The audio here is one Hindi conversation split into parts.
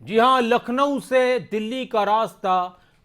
जी हां, लखनऊ से दिल्ली का रास्ता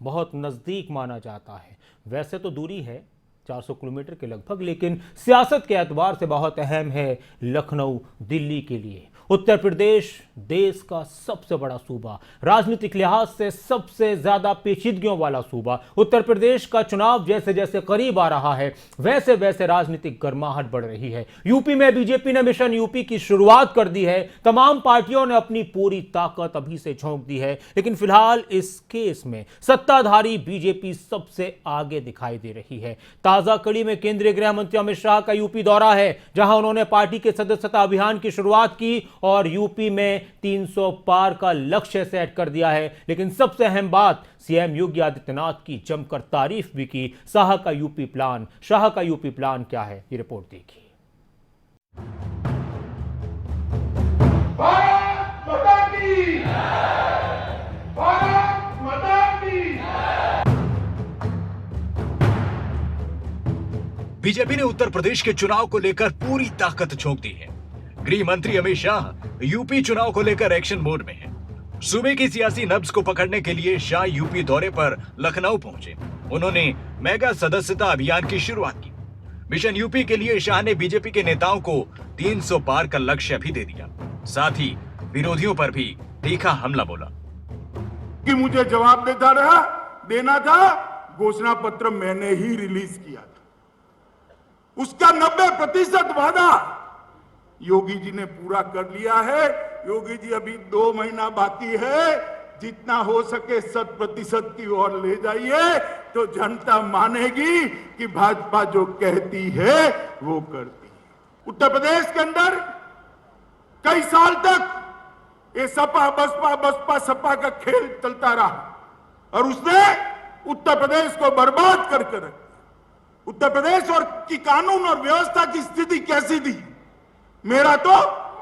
बहुत नजदीक माना जाता है। वैसे तो दूरी है 400 किलोमीटर के लगभग, लेकिन सियासत के एतबार से बहुत अहम है लखनऊ दिल्ली के लिए। उत्तर प्रदेश देश का सबसे बड़ा सूबा, राजनीतिक लिहाज से सबसे ज्यादा पेचीदगियों वाला सूबा। उत्तर प्रदेश का चुनाव जैसे जैसे करीब आ रहा है वैसे वैसे राजनीतिक गर्माहट बढ़ रही है। यूपी में बीजेपी ने मिशन यूपी की शुरुआत कर दी है। तमाम पार्टियों ने अपनी पूरी ताकत अभी से झोंक दी है, लेकिन फिलहाल इस केस में सत्ताधारी बीजेपी सबसे आगे दिखाई दे रही है। ताजा कड़ी में केंद्रीय गृह मंत्री अमित शाह का यूपी दौरा है, जहां उन्होंने पार्टी के सदस्यता अभियान की शुरुआत की और यूपी में 300 पार का लक्ष्य सेट कर दिया है। लेकिन सबसे अहम बात, सीएम योगी आदित्यनाथ की जमकर तारीफ भी की। शाह का यूपी प्लान क्या है, ये रिपोर्ट देखिए। भारत माता की, भारत माता की। बीजेपी ने उत्तर प्रदेश के चुनाव को लेकर पूरी ताकत झोंक दी है। गृह मंत्री अमित शाह यूपी चुनाव को लेकर एक्शन मोड में हैं। सूबे की सियासी नब्ज को पकड़ने के लिए शाह यूपी दौरे पर लखनऊ पहुंचे। उन्होंने मेगा सदस्यता अभियान की शुरुआत की। मिशन यूपी के लिए शाह ने बीजेपी के नेताओं को 300 पार का लक्ष्य भी दे दिया। साथ ही विरोधियों पर भी तीखा हमला बोला कि मुझे जवाब देना था। घोषणा पत्र मैंने ही रिलीज किया था, उसका 90% वादा योगी जी ने पूरा कर लिया है। योगी जी अभी 2 महीना बाकी है, जितना हो सके 100% की ओर ले जाइए, तो जनता मानेगी कि भाजपा जो कहती है वो करती है। उत्तर प्रदेश के अंदर कई साल तक ये सपा सपा का खेल चलता रहा और उसने उत्तर प्रदेश को बर्बाद करके रख दिया। उत्तर प्रदेश और की कानून और व्यवस्था की स्थिति कैसी थी, मेरा तो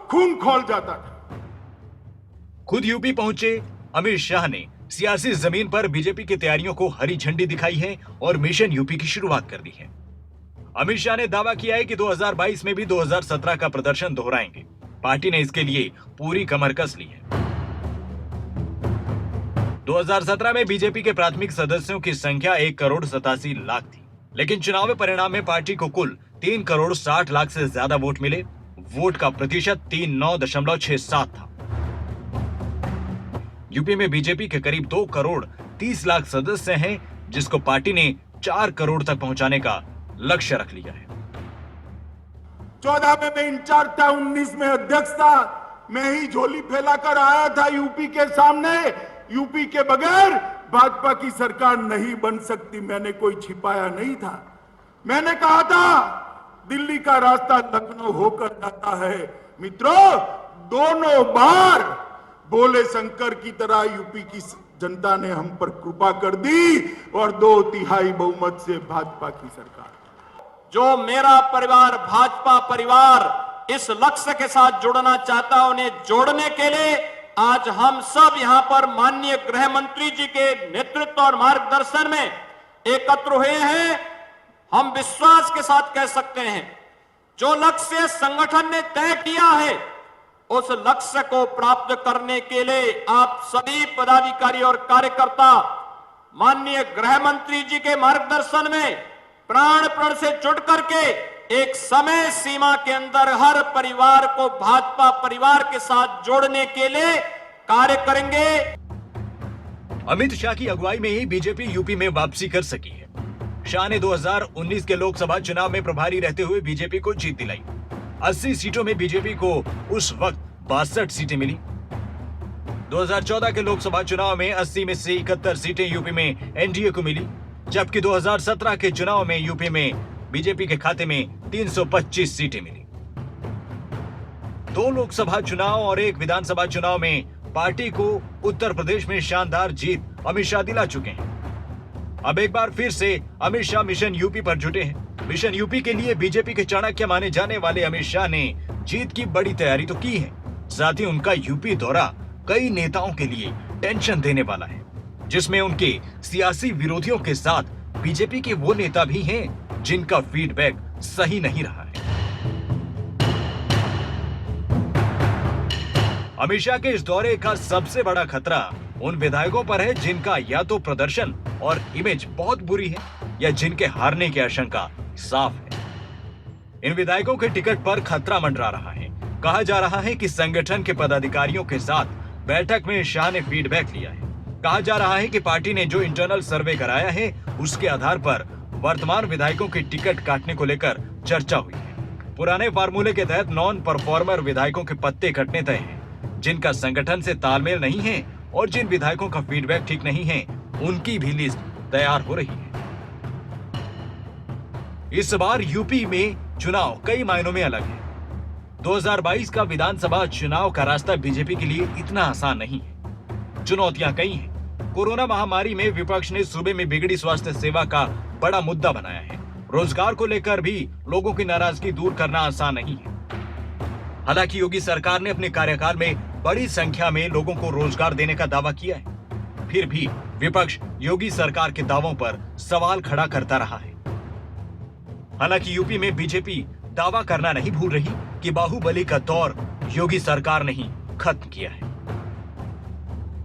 खून खौल जाता था। खुद यूपी पहुंचे अमित शाह ने सियासी जमीन पर बीजेपी की तैयारियों को हरी झंडी दिखाई है और मिशन यूपी की शुरुआत कर दी है। अमित शाह ने दावा किया है कि 2022 में भी 2017 का प्रदर्शन दोहराएंगे। पार्टी ने इसके लिए पूरी कमर कस ली है। 2017 में बीजेपी के प्राथमिक सदस्यों की संख्या 1,87,00,000 थी, लेकिन चुनावी परिणाम में पार्टी को कुल 3,60,00,000 से ज्यादा वोट मिले। वोट का प्रतिशत 39.67 था। यूपी में बीजेपी के करीब 2,30,00,000 सदस्य हैं, जिसको पार्टी ने 4 करोड़ तक पहुंचाने का लक्ष्य रख लिया है। 14 में मैं इंचार्ज था, 19 में अध्यक्ष था। मैं ही झोली फैलाकर आया था यूपी के सामने। यूपी के बगैर भाजपा की सरकार नहीं बन सकती, मैंने कोई छिपाया नहीं था। मैंने कहा था दिल्ली का रास्ता लखनऊ होकर जाता है। मित्रों, दोनों बार बोले शंकर की तरह यूपी की जनता ने हम पर कृपा कर दी और 2/3 बहुमत से भाजपा की सरकार। जो मेरा परिवार भाजपा परिवार इस लक्ष्य के साथ जुड़ना चाहता है, उन्हें जोड़ने के लिए आज हम सब यहां पर माननीय गृह मंत्री जी के नेतृत्व और मार्गदर्शन में एकत्र हुए हैं। हम विश्वास के साथ कह सकते हैं, जो लक्ष्य संगठन ने तय किया है, उस लक्ष्य को प्राप्त करने के लिए आप सभी पदाधिकारी और कार्यकर्ता माननीय गृह मंत्री जी के मार्गदर्शन में प्राण से जुट करके एक समय सीमा के अंदर हर परिवार को भाजपा परिवार के साथ जोड़ने के लिए कार्य करेंगे। अमित शाह की अगुवाई में ही बीजेपी यूपी में वापसी कर सकी है। शाह ने 2019 के लोकसभा चुनाव में प्रभारी रहते हुए बीजेपी को जीत दिलाई। 80 सीटों में बीजेपी को उस वक्त 62 सीटें मिली। 2014 के लोकसभा चुनाव में 80 में से 71 सीटें यूपी में एनडीए को मिली, जबकि 2017 के चुनाव में यूपी में बीजेपी के खाते में 325 सीटें मिली। 2 लोकसभा चुनाव और 1 विधानसभा चुनाव में पार्टी को उत्तर प्रदेश में शानदार जीत अमित शाह दिला चुके हैं। अब एक बार फिर से अमित शाह मिशन यूपी पर जुटे हैं। मिशन यूपी के लिए बीजेपी के चाणक्य माने जाने वाले अमित शाह ने जीत की बड़ी तैयारी तो की है, साथ ही उनका यूपी दौरा कई नेताओं के लिए टेंशन देने वाला है, जिसमें उनके सियासी विरोधियों के साथ बीजेपी के वो नेता भी हैं जिनका फीडबैक सही नहीं रहा है। अमित शाह के इस दौरे का सबसे बड़ा खतरा उन विधायकों पर है जिनका या तो प्रदर्शन और इमेज बहुत बुरी है या जिनके हारने की आशंका साफ है। इन विधायकों के टिकट पर खतरा मंडरा रहा है। कहा जा रहा है कि संगठन के पदाधिकारियों के साथ बैठक में शाह ने फीडबैक लिया है। कहा जा रहा है कि पार्टी ने जो इंटरनल सर्वे कराया है उसके आधार पर वर्तमान विधायकों के टिकट काटने को लेकर चर्चा हुई है। पुराने फार्मूले के तहत नॉन परफॉर्मर विधायकों के पत्ते कटने तय हैं। जिनका संगठन से तालमेल नहीं है और जिन विधायकों का फीडबैक ठीक नहीं है उनकी भी लिस्ट तैयार हो रही है। इस बार यूपी में चुनाव कई मायनों में अलग है। 2022 का विधानसभा चुनाव का रास्ता बीजेपी के लिए इतना आसान नहीं है। चुनौतियां कई हैं। कोरोना महामारी में विपक्ष ने सूबे में बिगड़ी स्वास्थ्य सेवा का बड़ा मुद्दा बनाया है। रोजगार को लेकर भी लोगों की नाराजगी दूर करना आसान नहीं है। हालांकि योगी सरकार ने अपने कार्यकाल में बड़ी संख्या में लोगों को रोजगार देने का दावा किया है। फिर भी विपक्ष योगी सरकार के दावों पर सवाल खड़ा करता रहा है। हालांकि यूपी में बीजेपी दावा करना नहीं भूल रही कि बाहुबली का दौर योगी सरकार ने ही खत्म किया है।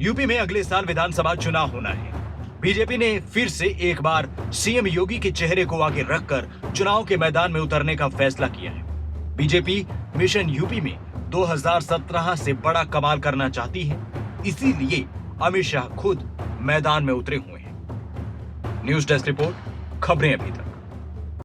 यूपी में अगले साल विधानसभा चुनाव होना है। बीजेपी ने फिर से एक बार सीएम योगी के चेहरे को आगे रखकर चुनाव के मैदान में उतरने का फैसला किया है। बीजेपी मिशन यूपी में 2017 से बड़ा कमाल करना चाहती है, इसीलिए अमित शाह खुद मैदान में उतरे हुए हैं। न्यूज डेस्क रिपोर्ट, खबरें अभी तक।